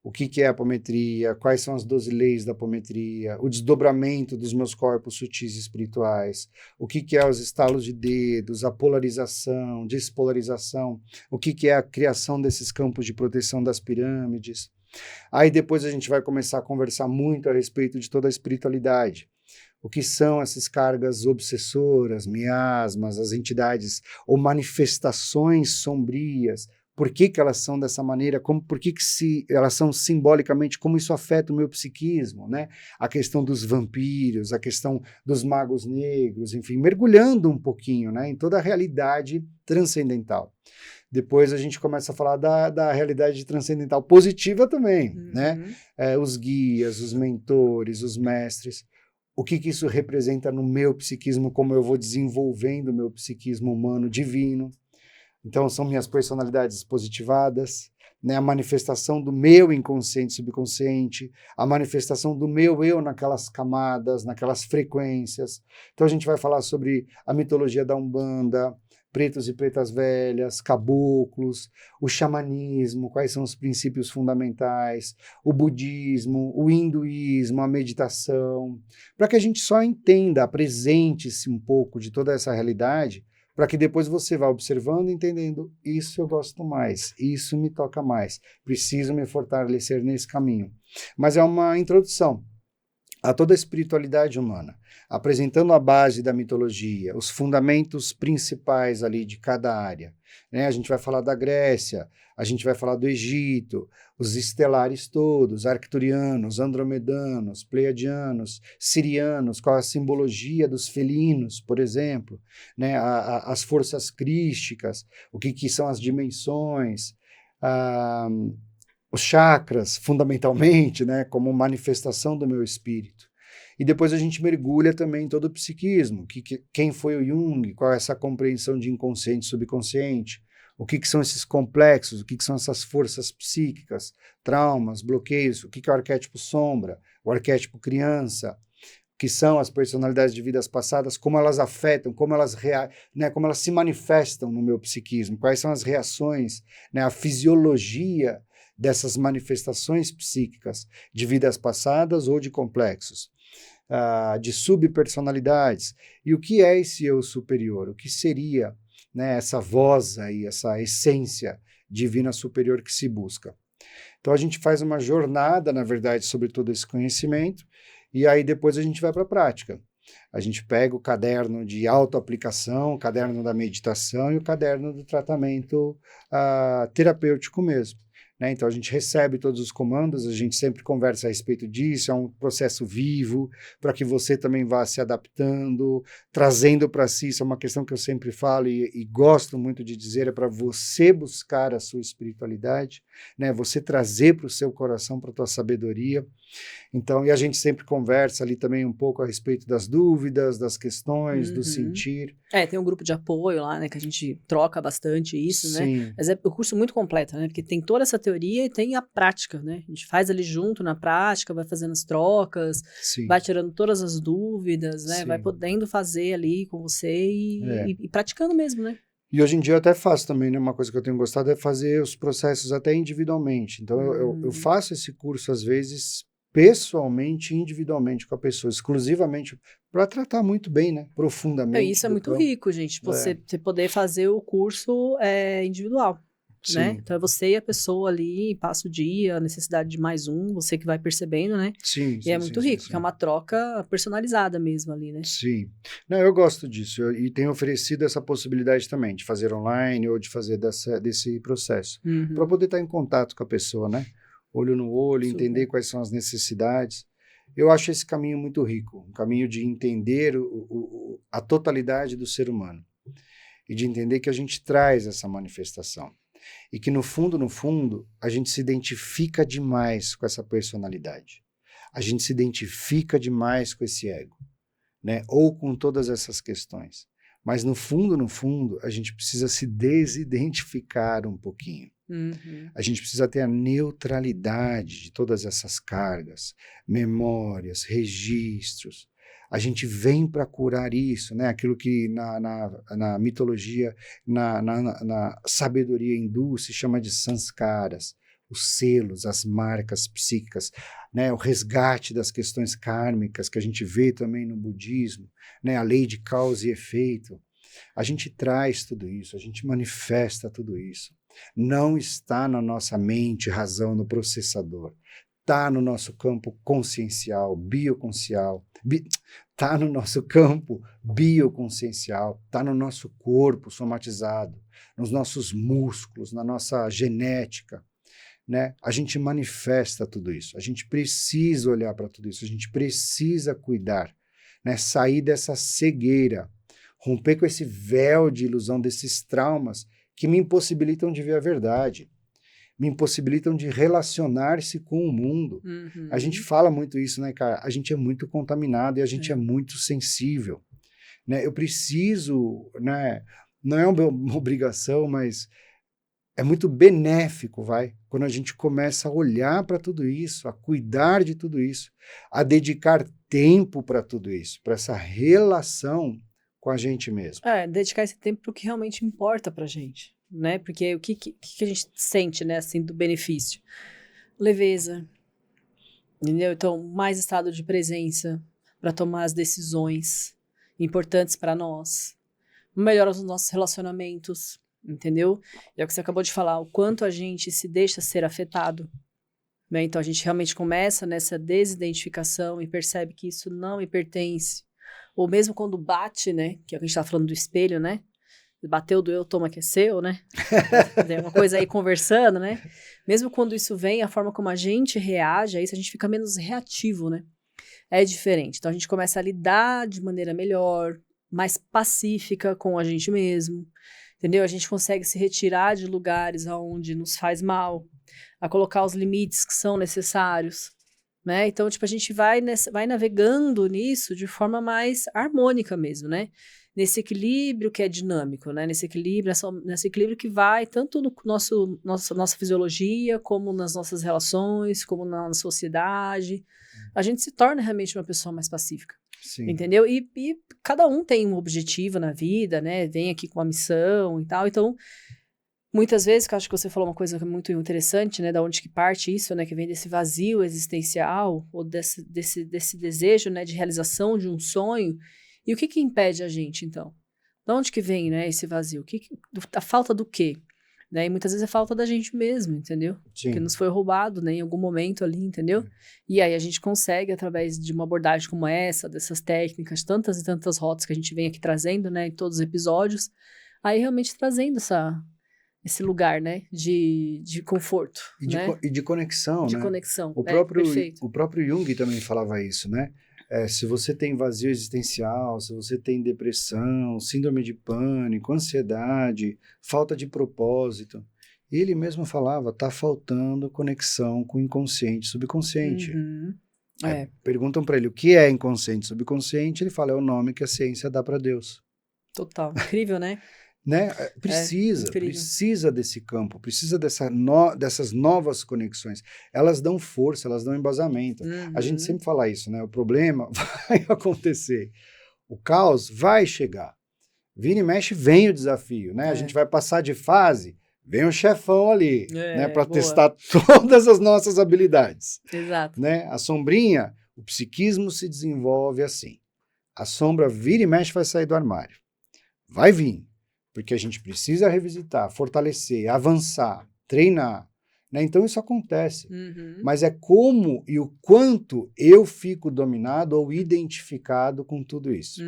o que é a apometria, quais são as 12 leis da apometria, o desdobramento dos meus corpos sutis e espirituais, o que é os estalos de dedos, a polarização, despolarização, o que é a criação desses campos de proteção das pirâmides. Aí depois a gente vai começar a conversar muito a respeito de toda a espiritualidade. O que são essas cargas obsessoras, miasmas, as entidades ou manifestações sombrias, por que elas são dessa maneira, por que elas são simbolicamente, como isso afeta o meu psiquismo, né? A questão dos vampiros, a questão dos magos negros, enfim, mergulhando um pouquinho, né, em toda a realidade transcendental. Depois a gente começa a falar da realidade transcendental positiva também, né? Os guias, os mentores, os mestres. O que isso representa no meu psiquismo, como eu vou desenvolvendo o meu psiquismo humano divino. Então, são minhas personalidades positivadas, né? A manifestação do meu inconsciente subconsciente, a manifestação do meu eu naquelas camadas, naquelas frequências. Então, a gente vai falar sobre a mitologia da Umbanda, pretos e pretas velhas, caboclos, o xamanismo, quais são os princípios fundamentais, o budismo, o hinduísmo, a meditação, para que a gente só entenda, apresente-se um pouco de toda essa realidade, para que depois você vá observando e entendendo, isso eu gosto mais, isso me toca mais, preciso me fortalecer nesse caminho. Mas é uma introdução a toda a espiritualidade humana, apresentando a base da mitologia, os fundamentos principais ali de cada área, né? A gente vai falar da Grécia, a gente vai falar do Egito, os estelares todos, arcturianos, andromedanos, pleiadianos, sirianos, qual a simbologia dos felinos, por exemplo, né? As forças crísticas, o que são as dimensões, os chakras, fundamentalmente, né, como manifestação do meu espírito. E depois a gente mergulha também em todo o psiquismo, quem foi o Jung, qual é essa compreensão de inconsciente e subconsciente, o que são esses complexos, o que são essas forças psíquicas, traumas, bloqueios, o que é o arquétipo sombra, o arquétipo criança, que são as personalidades de vidas passadas, como elas afetam, como elas se manifestam no meu psiquismo, quais são as reações, né, a fisiologia dessas manifestações psíquicas de vidas passadas ou de complexos, de subpersonalidades. E o que é esse eu superior? O que seria, né, essa voz aí, essa essência divina superior que se busca? Então a gente faz uma jornada, na verdade, sobre todo esse conhecimento, e aí depois a gente vai para a prática. A gente pega o caderno de autoaplicação, o caderno da meditação e o caderno do tratamento terapêutico mesmo. Né? Então a gente recebe todos os comandos, a gente sempre conversa a respeito disso, é um processo vivo, para que você também vá se adaptando, trazendo para si, isso é uma questão que eu sempre falo e gosto muito de dizer, é para você buscar a sua espiritualidade, né? Você trazer para o seu coração, para a tua sabedoria. Então, e a gente sempre conversa ali também um pouco a respeito das dúvidas, das questões, do sentir. Tem um grupo de apoio lá, né, que a gente troca bastante isso, Sim. né? Mas é um curso muito completo, né? Porque tem toda essa teoria e tem a prática, né? A gente faz ali junto na prática, vai fazendo as trocas, Sim. vai tirando todas as dúvidas, né? Sim. Vai podendo fazer ali com você e praticando mesmo, né? E hoje em dia eu até faço também, né? Uma coisa que eu tenho gostado é fazer os processos até individualmente. Então, eu faço esse curso, às vezes, pessoalmente, individualmente com a pessoa, exclusivamente para tratar muito bem, né? Profundamente. Isso é muito rico, gente. Você poder fazer o curso individual. Sim. Né? Então é você e a pessoa ali, passa o dia, a necessidade de mais um, você que vai percebendo, né? Sim, e é muito rico, porque é uma troca personalizada mesmo ali, né? Sim. Não, eu gosto disso, e tenho oferecido essa possibilidade também, de fazer online ou de fazer desse processo, para poder estar em contato com a pessoa, né? Olho no olho, entender quais são as necessidades. Eu acho esse caminho muito rico, um caminho de entender a totalidade do ser humano, e de entender que a gente traz essa manifestação. E que no fundo, a gente se identifica demais com essa personalidade. A gente se identifica demais com esse ego, né? Ou com todas essas questões. Mas no fundo, a gente precisa se desidentificar um pouquinho. A gente precisa ter a neutralidade de todas essas cargas, memórias, registros. A gente vem para curar isso, né? Aquilo que na mitologia, na sabedoria hindu se chama de sanskaras, os selos, as marcas psíquicas, né? O resgate das questões kármicas que a gente vê também no budismo, né? A lei de causa e efeito. A gente traz tudo isso, a gente manifesta tudo isso. Não está na nossa mente, razão, no processador. Está no nosso campo consciencial, bioconsciencial, está no nosso campo bioconsciencial, está no nosso corpo somatizado, nos nossos músculos, na nossa genética, né? A gente manifesta tudo isso, a gente precisa olhar para tudo isso, a gente precisa cuidar, né? Sair dessa cegueira, romper com esse véu de ilusão, desses traumas que me impossibilitam de ver a verdade, me impossibilitam de relacionar-se com o mundo. A gente fala muito isso, né, cara? A gente é muito contaminado e a gente é muito sensível, né? Eu preciso, né? Não é uma obrigação, mas é muito benéfico, quando a gente começa a olhar para tudo isso, a cuidar de tudo isso, a dedicar tempo para tudo isso, para essa relação com a gente mesmo. Dedicar esse tempo para o que realmente importa para a gente, né? Porque o que a gente sente, né, assim, do benefício? Leveza, entendeu? Então, mais estado de presença para tomar as decisões importantes para nós, melhora os nossos relacionamentos, entendeu? E é o que você acabou de falar, o quanto a gente se deixa ser afetado, né? Então, a gente realmente começa nessa desidentificação e percebe que isso não me pertence. Ou mesmo quando bate, né? Que é o que a gente tá falando do espelho, né? Bateu, doeu, toma que é seu, né? Tem uma coisa aí conversando, né? Mesmo quando isso vem, a forma como a gente reage a isso, a gente fica menos reativo, né? É diferente. Então a gente começa a lidar de maneira melhor, mais pacífica com a gente mesmo, entendeu? A gente consegue se retirar de lugares onde nos faz mal, a colocar os limites que são necessários, né? Então, tipo, a gente vai navegando nisso de forma mais harmônica mesmo, né? Nesse equilíbrio que é dinâmico, né? Nesse equilíbrio que vai tanto no nossa fisiologia, como nas nossas relações, como na sociedade. A gente se torna realmente uma pessoa mais pacífica. Sim. Entendeu? E cada um tem um objetivo na vida, né? Vem aqui com uma missão e tal. Então, muitas vezes, que eu acho que você falou uma coisa muito interessante, né? Da onde que parte isso, né? Que vem desse vazio existencial, ou desse desejo, né? De realização de um sonho. E o que impede a gente, então? De onde que vem, né? Esse vazio? A falta do quê? Né? E muitas vezes é falta da gente mesmo, entendeu? Sim. Que nos foi roubado, né? Em algum momento ali, entendeu? E aí a gente consegue, através de uma abordagem como essa, dessas técnicas, tantas e tantas rotas que a gente vem aqui trazendo, né? Em todos os episódios, aí realmente trazendo esse lugar, né, de conforto, né? E de conexão, de né? conexão, O perfeito. próprio Jung também falava isso, né? Se você tem vazio existencial, se você tem depressão, síndrome de pânico, ansiedade, falta de propósito, ele mesmo falava, tá faltando conexão com o inconsciente, subconsciente. Uhum. Perguntam para ele o que é inconsciente, subconsciente, ele fala, é o nome que a ciência dá para Deus. Total, incrível, né? Né? Precisa desse campo, precisa dessas novas conexões. Elas dão força, elas dão embasamento. A gente sempre fala isso, né? O problema vai acontecer, o caos vai chegar. Vira e mexe, vem o desafio, né? A gente vai passar de fase, vem o chefão ali, né? Para testar todas as nossas habilidades. Exato. Né? A sombrinha, o psiquismo se desenvolve assim. A sombra vira e mexe, vai sair do armário. Vai vir. Porque a gente precisa revisitar, fortalecer, avançar, treinar. Né? Então isso acontece. Mas é como e o quanto eu fico dominado ou identificado com tudo isso.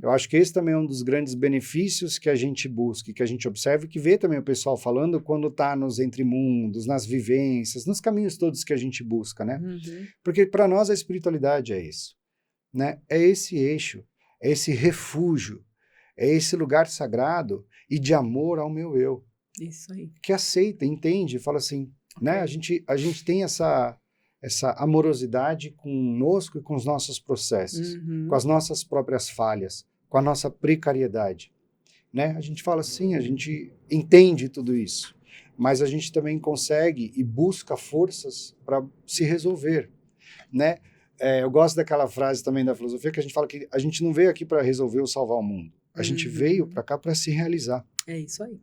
Eu acho que esse também é um dos grandes benefícios que a gente busca, que a gente observa e que vê também o pessoal falando quando está nos entremundos, nas vivências, nos caminhos todos que a gente busca. Né? Porque para nós a espiritualidade é isso. Né? É esse eixo, é esse refúgio. É esse lugar sagrado e de amor ao meu eu. Isso aí. Que aceita, entende, fala assim, né? A gente tem essa amorosidade conosco e com os nossos processos, com as nossas próprias falhas, com a nossa precariedade. Né? A gente fala assim, a gente entende tudo isso, mas a gente também consegue e busca forças para se resolver. Né? Eu gosto daquela frase também da filosofia que a gente fala que a gente não veio aqui para resolver ou salvar o mundo. A gente veio para cá para se realizar. É isso aí.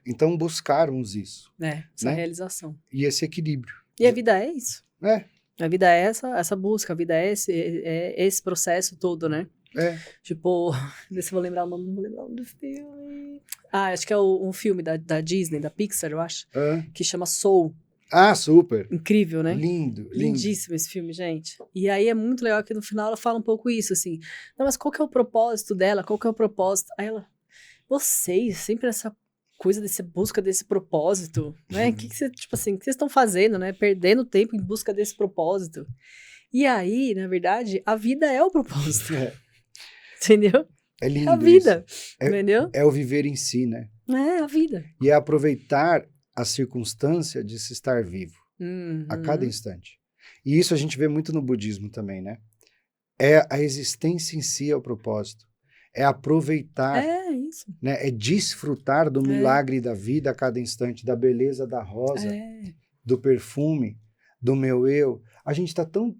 Então, buscarmos isso. Essa realização. E esse equilíbrio. E a vida é isso. A vida é essa busca, a vida é esse processo todo, né? Tipo, deixa eu vou lembrar o nome do filme. Acho que é um filme da Disney, da Pixar, eu acho, que chama Soul. Ah, super. Incrível, né? Lindo. Lindíssimo esse filme, gente. E aí é muito legal que no final ela fala um pouco isso, assim. Não, mas qual que é o propósito dela? Qual que é o propósito? Aí ela, vocês, sempre essa coisa dessa busca desse propósito, né? Que você, tipo assim, o que vocês estão fazendo, né? Perdendo tempo em busca desse propósito. E aí, na verdade, a vida é o propósito. Entendeu? É lindo. É a vida, entendeu? É o viver em si, né? É a vida. E é aproveitar a circunstância de se estar vivo a cada instante. E isso a gente vê muito no budismo também, né? É a existência em si é o propósito. É aproveitar, né? É desfrutar do milagre da vida a cada instante, da beleza da rosa, do perfume, do meu eu. A gente está tão...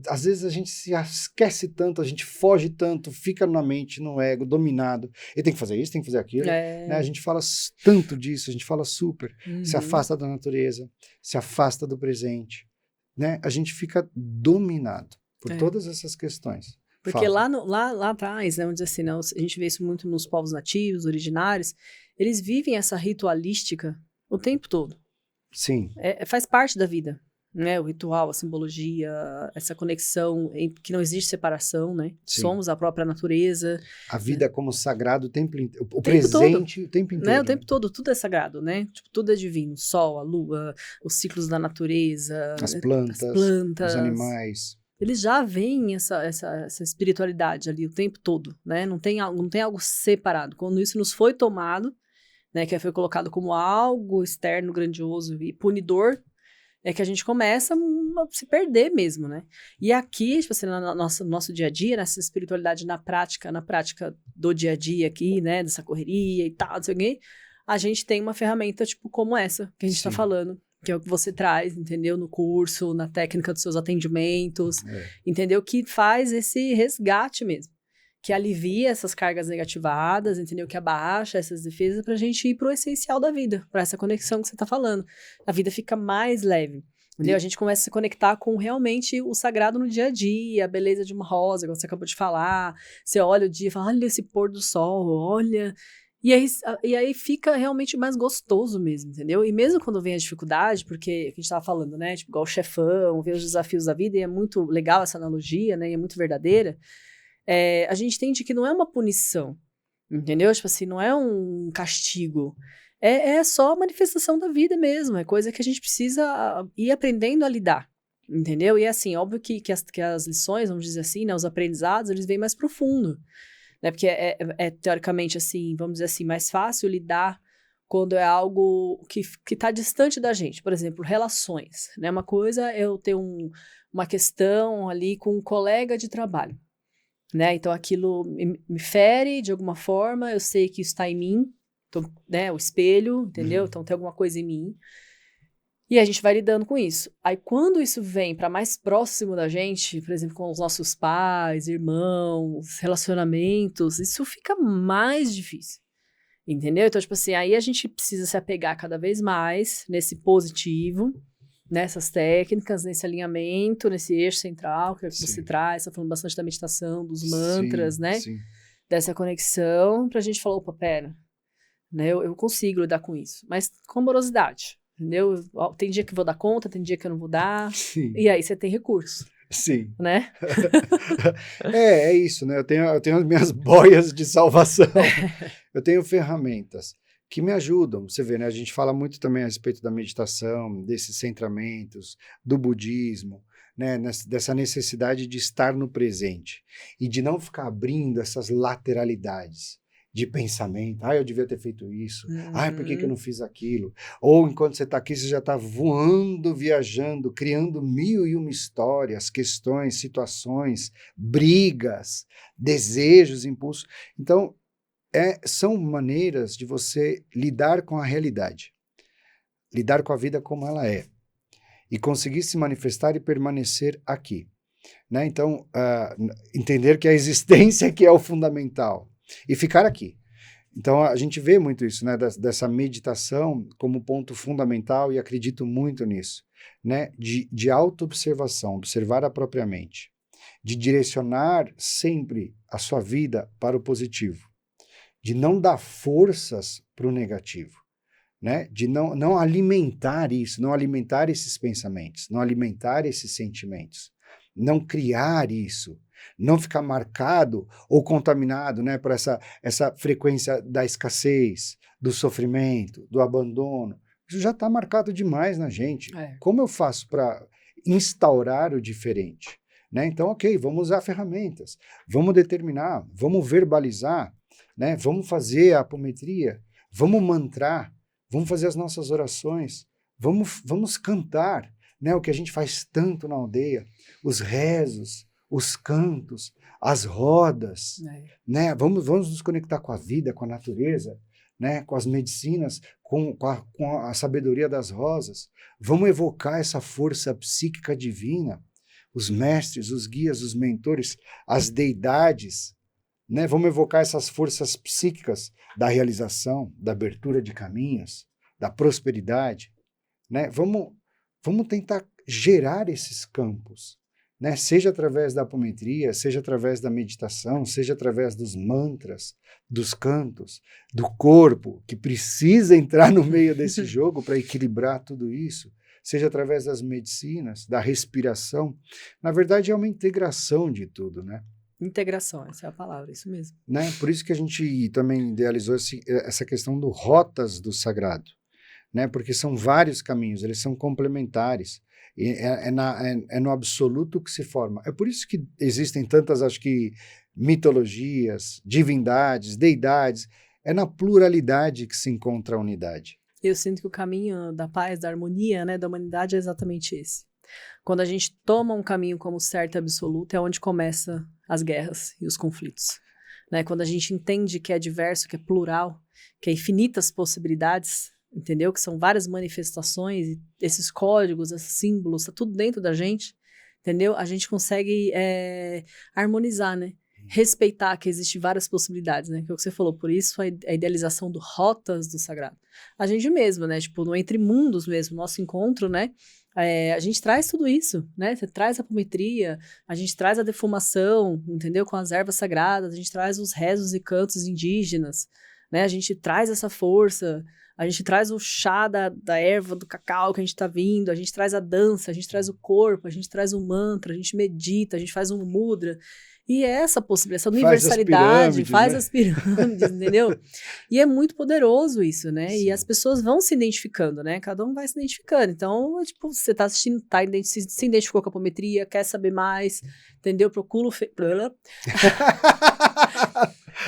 Às vezes a gente se esquece tanto, a gente foge tanto, fica na mente, no ego, dominado. E tem que fazer isso, tem que fazer aquilo. Né? A gente fala tanto disso, a gente fala super. Se afasta da natureza, se afasta do presente. Né? A gente fica dominado por todas essas questões. Porque lá atrás, né, onde assim, né, a gente vê isso muito nos povos nativos, originários, eles vivem essa ritualística o tempo todo. Sim. Faz parte da vida. Né, o ritual, a simbologia, essa conexão que não existe separação, né? Sim. Somos a própria natureza. A vida como sagrado o tempo inteiro. O presente o tempo inteiro. Né? O tempo todo, tudo é sagrado, né? Tipo, tudo é divino. O sol, a lua, os ciclos da natureza. As plantas. Os animais. Eles já veem essa espiritualidade ali o tempo todo, né? Não tem algo separado. Quando isso nos foi tomado, né? Que foi colocado como algo externo, grandioso e punidor, é que a gente começa a se perder mesmo, né? E aqui, tipo assim, no nosso dia a dia, nessa espiritualidade na prática do dia a dia aqui, né, dessa correria e tal, não sei o quê, a gente tem uma ferramenta, tipo, como essa que a gente tá Sim. falando, que é o que você traz, entendeu? No curso, na técnica dos seus atendimentos, É. entendeu? Que faz esse resgate mesmo, que alivia essas cargas negativadas, entendeu? Que abaixa essas defesas pra gente ir pro essencial da vida, pra essa conexão que você tá falando. A vida fica mais leve, entendeu? A gente começa a se conectar com realmente o sagrado no dia a dia, a beleza de uma rosa, como você acabou de falar. Você olha o dia e fala, olha esse pôr do sol, olha... E aí fica realmente mais gostoso mesmo, entendeu? E mesmo quando vem a dificuldade, porque a gente tava falando, né? Tipo, igual o chefão, ver os desafios da vida, e é muito legal essa analogia, né? E é muito verdadeira. A gente entende que não é uma punição, entendeu? Tipo assim, não é um castigo. É só a manifestação da vida mesmo. É coisa que a gente precisa ir aprendendo a lidar, entendeu? E assim, óbvio que as lições, vamos dizer assim, né? Os aprendizados, eles vêm mais profundo. Né? Porque teoricamente, assim, vamos dizer assim, mais fácil lidar quando é algo que está distante da gente. Por exemplo, relações, né? Uma coisa é eu ter uma questão ali com um colega de trabalho, né? Então, aquilo me fere de alguma forma, eu sei que isso está em mim, então, né? O espelho, entendeu? Então, tem alguma coisa em mim. E a gente vai lidando com isso. Aí, quando isso vem para mais próximo da gente, por exemplo, com os nossos pais, irmãos, relacionamentos, isso fica mais difícil. Entendeu? Então, tipo assim, aí a gente precisa se apegar cada vez mais nesse positivo, nessas técnicas, nesse alinhamento, nesse eixo central que você traz. Tá falando bastante da meditação, dos mantras, né? Sim. Dessa conexão, pra gente falar, opa, pera, né? Eu consigo lidar com isso, mas com amorosidade. Entendeu? Tem dia que eu vou dar conta, tem dia que eu não vou dar. Sim. E aí você tem recurso. Sim. Né? É isso, né? Eu tenho as minhas boias de salvação. Eu tenho ferramentas que me ajudam. Você vê, né? A gente fala muito também a respeito da meditação, desses centramentos, do budismo, né? Dessa necessidade de estar no presente e de não ficar abrindo essas lateralidades de pensamento. Eu devia ter feito isso. Por que eu não fiz aquilo? Ou enquanto você está aqui, você já está voando, viajando, criando 1001 histórias, questões, situações, brigas, desejos, impulsos. Então, são maneiras de você lidar com a realidade, lidar com a vida como ela é, e conseguir se manifestar e permanecer aqui. Né? Então, entender que a existência que é o fundamental, e ficar aqui. Então, a gente vê muito isso, né? Dessa meditação como ponto fundamental, e acredito muito nisso, né? De auto-observação, observar a própria mente, de direcionar sempre a sua vida para o positivo, de não dar forças para o negativo, né? De não alimentar isso, não alimentar esses pensamentos, não alimentar esses sentimentos, não criar isso, não ficar marcado ou contaminado, né, por essa frequência da escassez, do sofrimento, do abandono. Isso já está marcado demais na gente. Como eu faço para instaurar o diferente? Né? Então, ok, vamos usar ferramentas, vamos determinar, vamos verbalizar, né? Vamos fazer a apometria, vamos mantrar, vamos fazer as nossas orações, vamos cantar, né? O que a gente faz tanto na aldeia, os rezos, os cantos, as rodas, né? Vamos nos conectar com a vida, com a natureza, né? Com as medicinas, com a sabedoria das rosas. Vamos evocar essa força psíquica divina, os mestres, os guias, os mentores, as deidades, né? Vamos evocar essas forças psíquicas da realização, da abertura de caminhos, da prosperidade, né? Vamos tentar gerar esses campos, né? Seja através da apometria, seja através da meditação, seja através dos mantras, dos cantos, do corpo, que precisa entrar no meio desse jogo para equilibrar tudo isso, seja através das medicinas, da respiração. Na verdade, é uma integração de tudo, né? Integração, essa é a palavra, isso mesmo. Né? Por isso que a gente também idealizou essa questão do rotas do sagrado, né? Porque são vários caminhos, eles são complementares. É no absoluto que se forma. É por isso que existem tantas, acho que, mitologias, divindades, deidades. É na pluralidade que se encontra a unidade. Eu sinto que o caminho da paz, da harmonia, né, da humanidade é exatamente esse. Quando a gente toma um caminho como certo e absoluto, é onde começam as guerras e os conflitos. Né? Quando a gente entende que é diverso, que é plural, que é infinitas possibilidades, entendeu? Que são várias manifestações, e esses códigos, esses símbolos, tá tudo dentro da gente, entendeu? A gente consegue harmonizar, né? Respeitar que existem várias possibilidades, né? Que é o que você falou, por isso a idealização do rotas do sagrado. A gente mesmo, né? Tipo, no Entre Mundos mesmo, nosso encontro, né? A gente traz tudo isso, né? Você traz a apometria, a gente traz a defumação, entendeu? Com as ervas sagradas, a gente traz os rezos e cantos indígenas, né? A gente traz essa força, a gente traz o chá da erva, do cacau que a gente tá vindo, a gente traz a dança, a gente traz o corpo, a gente traz o mantra, a gente medita, a gente faz um mudra. E essa possibilidade, essa universalidade, faz as pirâmides, entendeu? E é muito poderoso isso, né? Sim. E as pessoas vão se identificando, né? Cada um vai se identificando. Então, tipo, você tá assistindo, se identificou com a apometria, quer saber mais, entendeu? Procura o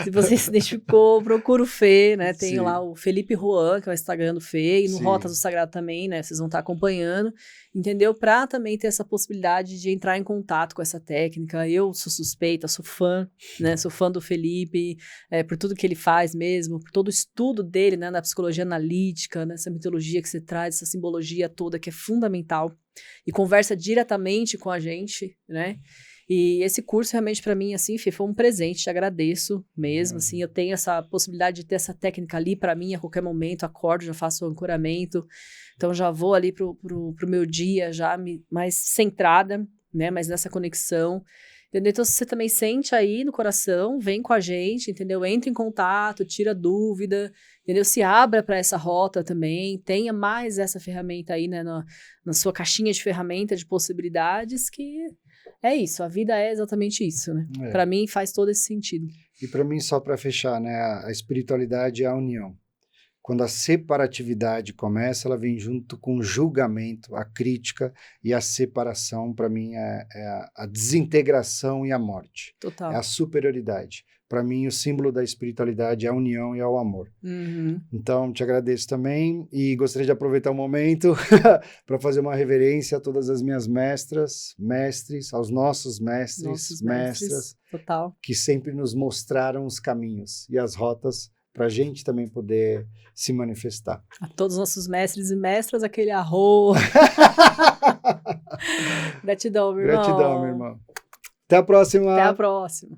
Se você se identificou, procura o Fê, né? Tem lá o Felipe Juan, que é o Instagram do Fê, e no Rotas do Sagrado também, né? Vocês vão estar acompanhando, entendeu? Pra também ter essa possibilidade de entrar em contato com essa técnica. Eu sou suspeita, sou fã, né? Sou fã do Felipe, por tudo que ele faz mesmo, por todo o estudo dele, né? Na psicologia analítica, nessa mitologia que você traz, essa simbologia toda que é fundamental e conversa diretamente com a gente, né? E esse curso realmente para mim, assim, Fê, foi um presente, te agradeço mesmo, assim, eu tenho essa possibilidade de ter essa técnica ali para mim a qualquer momento, acordo, já faço o ancoramento, então já vou ali pro meu dia já mais centrada, né, mais nessa conexão, entendeu? Então se você também sente aí no coração, vem com a gente, entendeu? Entra em contato, tira dúvida, entendeu? Se abra para essa rota também, tenha mais essa ferramenta aí, né, na sua caixinha de ferramenta de possibilidades que... É isso, a vida é exatamente isso, né? Para mim faz todo esse sentido. E para mim, só para fechar, né? A espiritualidade é a união. Quando a separatividade começa, ela vem junto com o julgamento, a crítica, e a separação, para mim, é a desintegração e a morte. Total. É a superioridade. Para mim, o símbolo da espiritualidade é a união e é o amor. Uhum. Então, te agradeço também e gostaria de aproveitar o momento para fazer uma reverência a todas as minhas mestras, mestres, aos nossos mestres, mestras, total, que sempre nos mostraram os caminhos e as rotas para a gente também poder se manifestar. A todos os nossos mestres e mestras, aquele arroz. Gratidão, meu irmão. Gratidão, meu irmão. Até a próxima. Até a próxima.